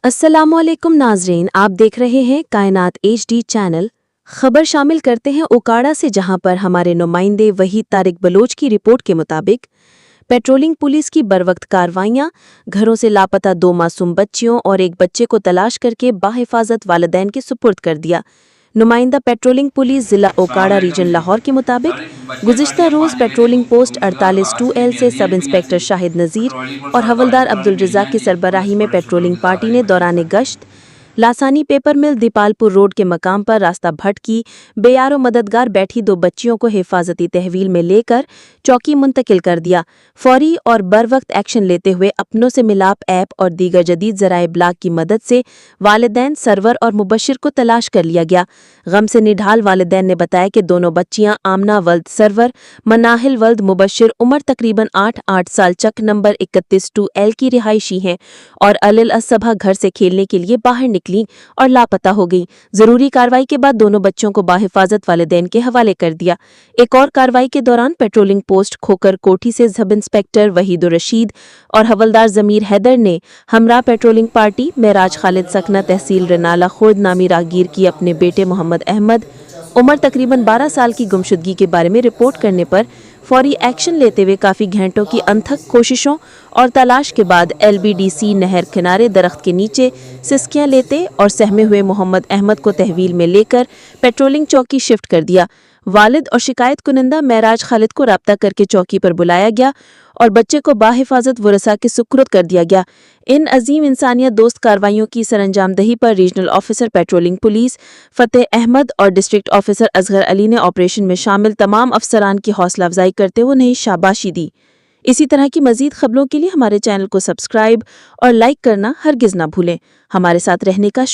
अस्सलामुअलैकुम नाजरीन, आप देख रहे हैं कायनात HD चैनल। खबर शामिल करते हैं ओकाड़ा से, जहां पर हमारे नुमाइंदे वहीद तारिक बलोच की रिपोर्ट के मुताबिक पेट्रोलिंग पुलिस की बरवक्त कार्रवाइयां, घरों से लापता 2 मासूम बच्चियों और एक बच्चे को तलाश करके बाहिफाजत वालिदैन के सुपुर्द कर दिया। नुमाइंदा पेट्रोलिंग पुलिस जिला ओकाड़ा रीजन लाहौर के मुताबिक गुज़िश्ता रोज़ पेट्रोलिंग पोस्ट 48-2L से सब इंस्पेक्टर शाहिद नज़ीर और हवलदार अब्दुल रज़ाक की सरबराही में पेट्रोलिंग पार्टी ने दौरान गश्त लासानी पेपर मिल दीपालपुर रोड के मकाम पर रास्ता भटकी बेयारो मददगार बैठी 2 बच्चियों को हिफाजती तहवील में लेकर चौकी मुंतकिल कर दिया। फौरी और बरवक्त एक्शन लेते हुए अपनों से मिलाप ऐप और दीगर जदीद ज़राए इब्लाग की मदद से वालिदैन सरवर और मुबशिर को तलाश कर लिया गया। गम से निढाल वालिदैन ने बताया कि दोनों बच्चियां आमना वल्द सरवर, मनाहिल वल्द मुबशिर, उम्र तकरीबन 8 साल, चक नंबर 31-2L की रिहायशी हैं और अलिल असबा घर से खेलने के लिए बाहर निकली और लापता हो गई। जरूरी कार्रवाई के बाद दोनों बच्चों को बाहिफाजत वालिदैन के हवाले कर दिया। एक और कार्रवाई के दौरान पेट्रोलिंग पोस्ट खोकर कोठी से सब इंस्पेक्टर वहीद रशीद और हवलदार जमीर हैदर ने हमरा पेट्रोलिंग पार्टी मेराज खालिद सकना तहसील रनाला खुर्द नामी रागीर की अपने बेटे मोहम्मद अहमद उम्र तकरीबन 12 साल की गुमशुदगी के बारे में रिपोर्ट करने पर फौरी एक्शन लेते हुए काफ़ी घंटों की अनथक कोशिशों और तलाश के बाद LBDC नहर किनारे दरख्त के नीचे सिस्कियां लेते और सहमे हुए मोहम्मद अहमद को तहवील में लेकर पेट्रोलिंग चौकी शिफ्ट कर दिया। वालिद और शिकायत कुनिंदा मेराज खालिद को राब्ता करके चौकी पर बुलाया गया और बच्चे को बाहिफाजत वरसा के सुपुर्द कर दिया गया। इन अजीम इंसानियत दोस्त कार्रवाइयों की सरअंजामदही पर रीजनल ऑफिसर पेट्रोलिंग पुलिस फतेह अहमद और डिस्ट्रिक्ट ऑफिसर असगर अली ने ऑपरेशन में शामिल तमाम अफसरान की हौसला अफजाई करते हुए उन्हें शाबाशी दी। इसी तरह की मजीद खबरों के लिए हमारे चैनल को सब्सक्राइब और लाइक करना हरगिज ना भूलें। हमारे साथ रहने का शुक्रिया।